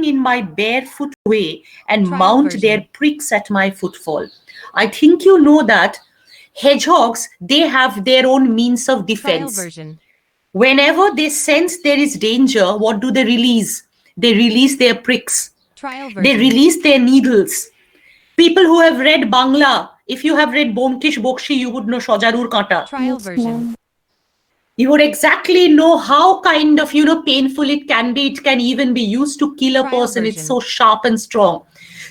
in my barefoot way and Trial mount version. their pricks at my footfall. I think you know that hedgehogs, they have their own means of Trial defense. version. Whenever they sense there is danger, what do they release? They release their pricks. Trial They version. release their needles. People who have read Bangla, if you have read Bomkish Bokshi, you would know Shojarur Kata. Trial Yes, version. ma'am. You would exactly know how kind of, painful it can be. It can even be used to kill a Trial person. It's version. so sharp and strong.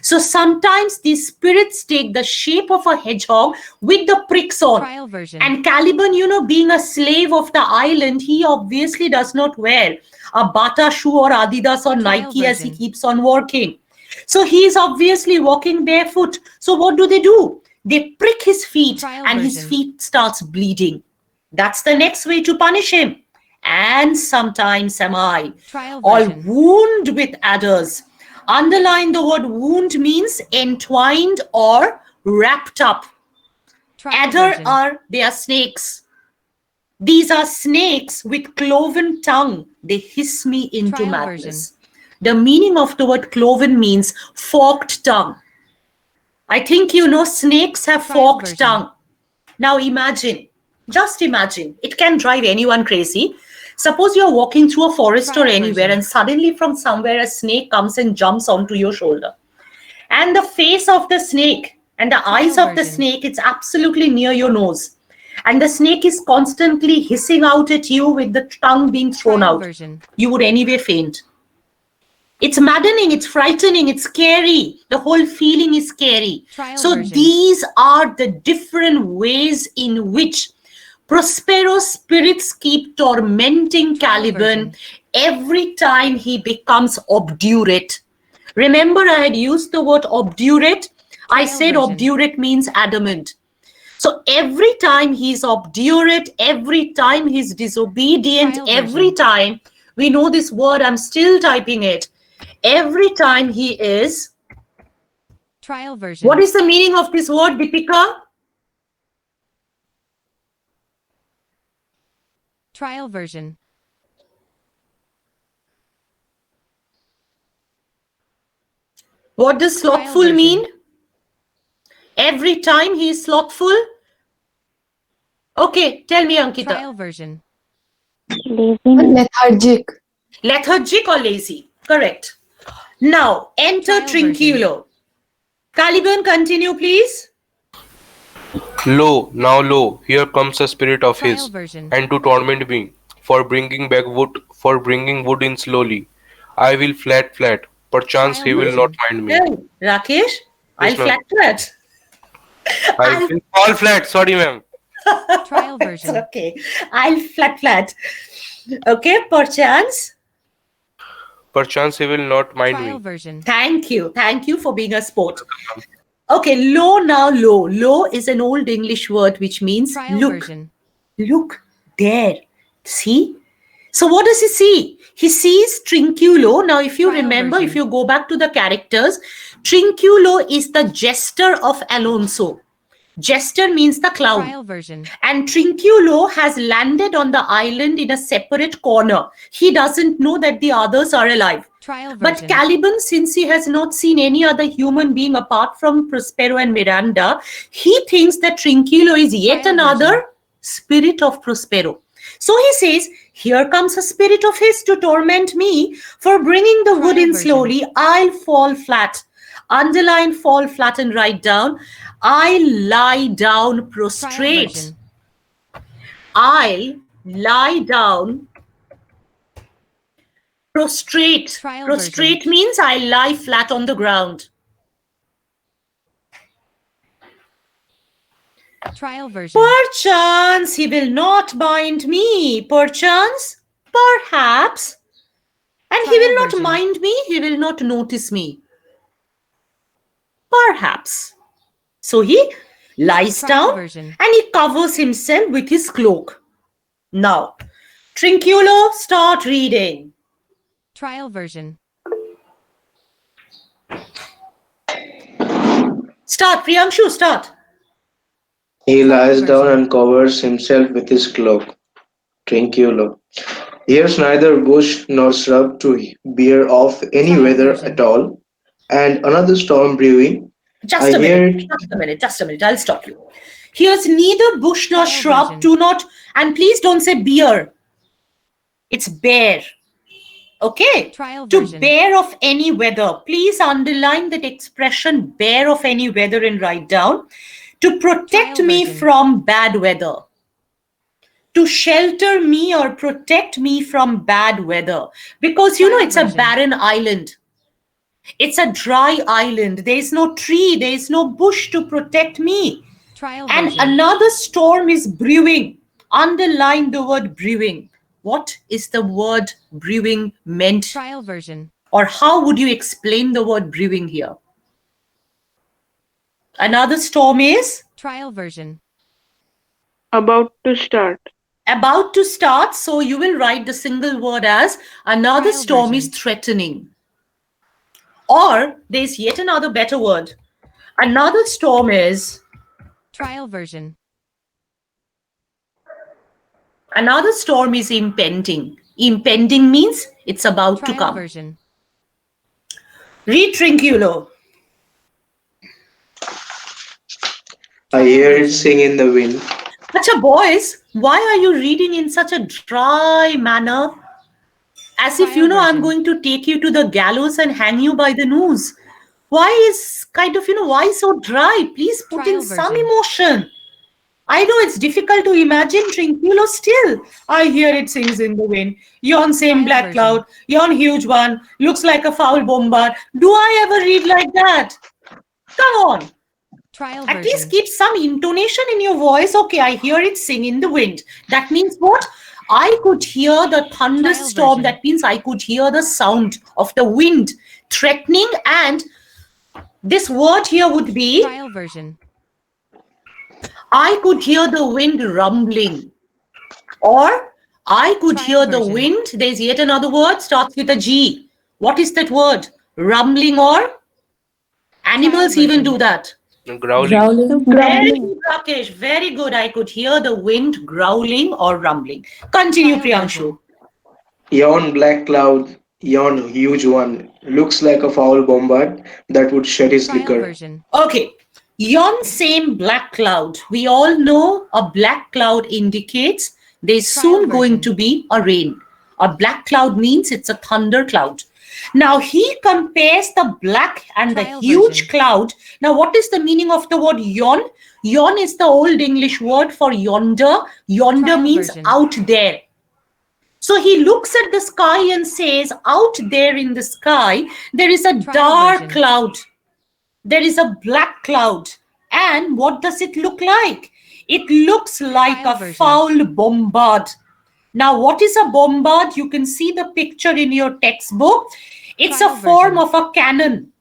So sometimes these spirits take the shape of a hedgehog with the pricks on. Trial version. And Caliban, being a slave of the island, he obviously does not wear a Bata shoe or Adidas or Trial Nike as he version. keeps on working. So he is obviously walking barefoot. So what do? They prick his feet Trial and his version. feet starts bleeding. That's the next way to punish him. And sometimes am I. Trial All version. wound with adders. Underline the word wound means entwined or wrapped up. Trial Adder version. they are snakes. These are snakes with cloven tongue. They hiss me into Trial madness. The meaning of the word cloven means forked tongue. I think snakes have Trial forked version. tongue. Now just imagine, it can drive anyone crazy. Suppose you're walking through a forest or Trial anywhere version. and suddenly from somewhere a snake comes and jumps onto your shoulder. And the face of the snake and the Trial eyes of the version. snake, it's absolutely near your nose. And the snake is constantly hissing out at you with the tongue being thrown Trial out. version. You would anyway faint. It's maddening, it's frightening, it's scary. The whole feeling is scary. Trial So version. these are the different ways in which Prospero spirits keep tormenting Trial Caliban version. every time he becomes obdurate. Remember, I had used the word obdurate. I Trial said version. obdurate means adamant. So every time he's obdurate, every time he's disobedient, Trial every version. time, we know this word, I'm still typing it. Every time he is, Trial version. what is the meaning of this word, Deepika? Trial version. What does Trial slothful version. mean? Every time he is slothful? Okay, tell me, Ankita. Trial version. Lazy. Lethargic. Lethargic or lazy? Correct. Now, enter Trial Trinculo. Caliban, continue, please. Lo, now lo, here comes a spirit of Trial his, version. and to torment me, for bringing wood in slowly. I will flat, perchance Trial he will version. not mind me. Well, Rakesh, I'll Yes, ma'am. flat that. I will fall flat, sorry ma'am. Trial It's version. okay. I'll flat. Okay, perchance. Perchance he will not mind Trial me. version. Thank you for being a sport. Okay, lo now lo. Lo is an old English word which means Trial look. version. Look there. See? So what does he see? He sees Trinculo. Now, if you Trial remember, version. if you go back to the characters, Trinculo is the jester of Alonso. Jester means the clown. Trial version. And Trinculo has landed on the island in a separate corner. He doesn't know that the others are alive. Trial But version. Caliban, since he has not seen any other human being apart from Prospero and Miranda, he thinks that Trinculo is yet Trial another version. spirit of Prospero. So he says, here comes a spirit of his to torment me for bringing the wood Trial in version. slowly. I'll fall flat. Underline fall flat and write down. I'll lie down Trial prostrate. version. I'll lie down prostrate. Trial Prostrate version. means I lie flat on the ground. Trial version. Perchance he will not bind me. Perchance, perhaps. And he Trial will not version. mind me. He will not notice me. Perhaps. So he lies Trial down version. and he covers himself with his cloak. Now, Trinculo, start reading. Trial version. Start, Priyanshu, start. He Trial lies down version. and covers himself with his cloak. Trinculo. Here's neither bush nor shrub to bear off any Trial weather at version. all, and another storm brewing. I Just a hear minute, it. just a minute, just a minute. I'll stop you. Here's neither bush nor Trial shrub. version. Do not, and please don't say beer. It's bear. Okay? Trial To version. bear of any weather. Please underline that expression bear of any weather and write down. To protect Trial me version. from bad weather. To shelter me or protect me from bad weather. Because you know Trial it's a version. barren island. It's a dry island. There is no tree, there is no bush to protect me. Trial And version. another storm is brewing. Underline the word brewing. What is the word brewing meant? Trial version. Or how would you explain the word brewing here? Another storm is Trial version. About to start. about to start. So you will write the single word as another Trial storm version. is threatening. Or there's yet another better word. Another storm is Trial version. Another storm is impending. Impending means it's about to Trial come. version. Read Trinculo. I Trial hear it version. sing in the wind. Acha boys, why are you reading in such a dry manner? As if Trial I'm version. going to take you to the gallows and hang you by the nose. Why is why so dry? Please put in Trial some version. emotion. I know it's difficult to imagine Trinculo still. I hear it sings in the wind. Yon same Trial black version. cloud, yon huge one, looks like a foul bombard. Do I ever read like that? Come on. Trial At least version. keep some intonation in your voice. Okay, I hear it sing in the wind. That means what? I could hear the thunderstorm. version. That means I could hear the sound of the wind threatening. And this word here would be Trial version. I could hear the wind rumbling. Or I could Trial hear the version. wind. There's yet another word, starts with a G. What is that word? Rumbling or? Animals even version. do that. Growling. Growling. Very good, Rakesh. Very good. I could hear the wind growling or rumbling. Continue, Trial Priyanshu. version. Yon black cloud, yon huge one, looks like a foul bombard that would shed his Trial liquor. version. Okay. Yon same black cloud. We all know a black cloud indicates there's soon going version. to be a rain. A black cloud means it's a thunder cloud. Now he compares the black and the Trial huge version. cloud. Now what is the meaning of the word yon? Yon is the old English word for yonder. Yonder Trial means version. out there. So he looks at the sky and says, out there in the sky, there is a Trial dark version. cloud. There is a black cloud. And what does it look like? It looks like Trial a version. foul bombard. Now, what is a bombard? You can see the picture in your textbook. It's Trial a form version. of a cannon.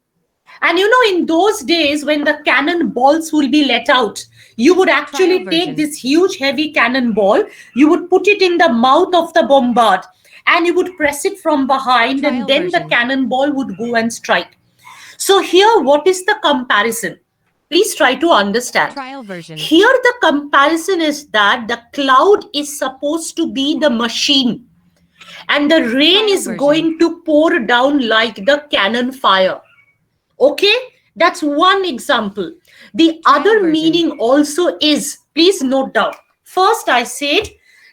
And in those days when the cannon balls will be let out, you would actually Trial take version. this huge heavy cannonball, you would put it in the mouth of the bombard, and you would press it from behind, Trial and then the version. cannonball would go and strike. So here, what is the comparison? Please try to understand. Trial version. Here, the comparison is that the cloud is supposed to be the machine, and the rain Trial is version. going to pour down like the cannon fire. Okay, that's one example. The Trial other version. meaning also is, please note down. First, I said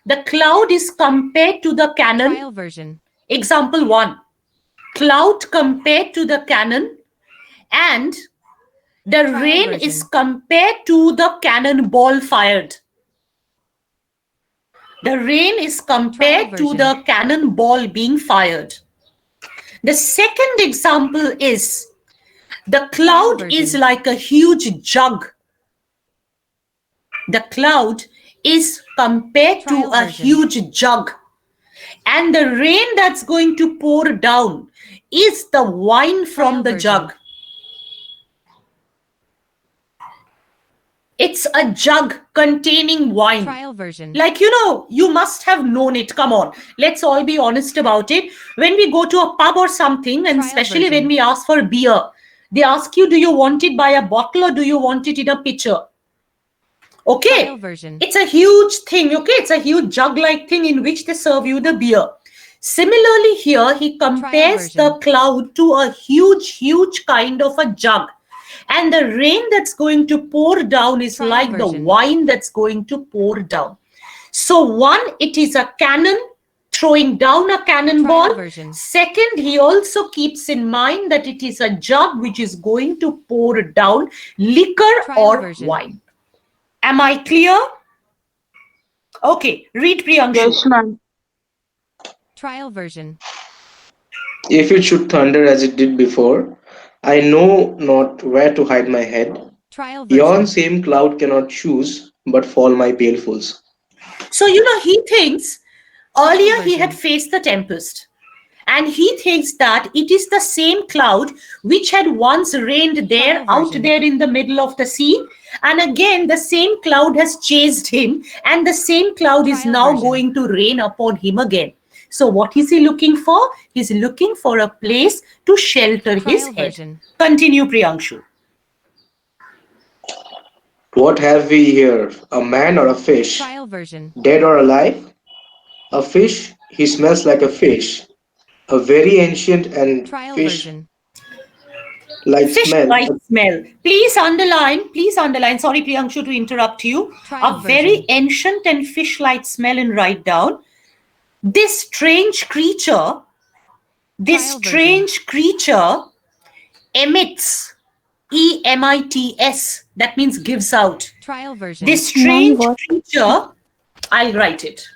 the cloud is compared to the cannon. Trial version. Example 1, cloud compared to the cannon, and the Trial rain version. is compared to the cannonball fired. The rain is compared to version. the cannonball being fired. The second example is the cloud is version. like a huge jug. The cloud is compared to Trial a version. huge jug. And the rain that's going to pour down is the wine from Trial the version. jug. It's a jug containing wine. Trial version. Like, you must have known it. Come on, let's all be honest about it. When we go to a pub or something, and Trial especially version. when we ask for beer, they ask you, do you want it by a bottle or do you want it in a pitcher? Okay, Trial version. it's a huge thing. Okay, it's a huge jug-like thing in which they serve you the beer. Similarly, here he compares the version. cloud to a huge kind of a jug. And the rain that's going to pour down is Trial like the version. wine that's going to pour down. So one, it is a cannon throwing down a Trial cannonball. version. Second, he also keeps in mind that it is a jug which is going to pour down liquor Trial or version. wine. Am I clear? Okay, read Priyanshu. Yes, ma'am. Trial version. If it should thunder as it did before, I know not where to hide my head. Trial Yon version. same cloud cannot choose but fall my balefuls. So, he thinks Trial earlier he had version. faced the tempest. And he thinks that it is the same cloud which had once rained there, Trial out version. there in the middle of the sea. And again, the same cloud has chased him, and the same cloud is Trial now version. going to rain upon him again. So, what is he looking for? He's looking for a place to shelter his Trial head. version. Continue, Priyanshu. What have we here? A man or a fish? Trial version. Dead or alive? A fish? He smells like a fish. A very ancient and Trial fish version. like Fish smell. like smell. Please underline. Sorry, Priyanshu, to interrupt you. Trial A very version. ancient and fish like smell, and write down. This strange creature, Trial version. emits, EMITS, that means gives out. Trial version. This strange what? creature, I'll write it.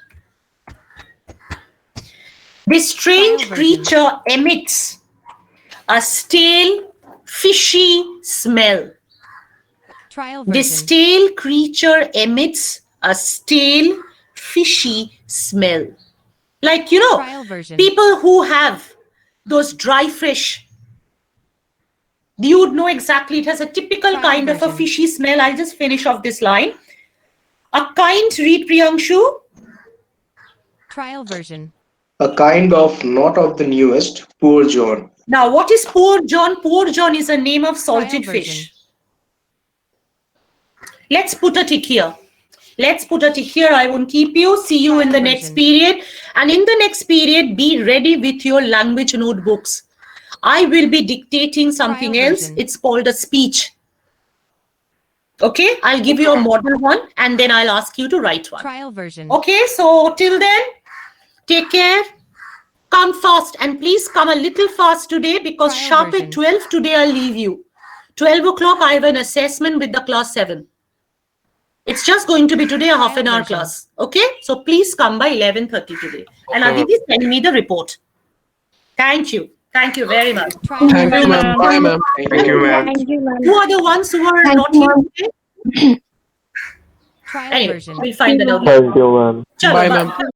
This strange Trial version. creature emits a stale, fishy smell. Trial This version. stale creature emits a stale, fishy smell. Like, Trial version. people who have those dry fish, you would know exactly. It has a typical Trial kind of a version. fishy smell. I'll just finish off this line. A kind, read Priyanshu. Trial version. A kind of not of the newest, poor John. Now, what is poor John? Poor John is a name of salted Trial fish. version. Let's put a tick here. I won't keep you. See you in the Trial next version. period. And in the next period, be ready with your language notebooks. I will be dictating something Trial else. version. It's called a speech. Okay, I'll give you a model one and then I'll ask you to write one. Trial version. Okay, so till then, take care. Come fast, and please come a little fast today, because Trial sharp version. at 12 today I'll leave you. 12 o'clock I have an assessment with the class 7. It's just going to be today a half an hour version. class. Okay, so please come by 11:30 today. And Okay, Aditi, send me the report. Thank you very much. Trial Thank you, version. ma'am. Bye, ma'am. Thank you, ma'am. Thank you, ma'am. Who are the ones who are Thank not you, here ma'am. today? Trial Anyway, version. we'll find that out. Thank you, ma'am. Chalo, Bye, bye. ma'am.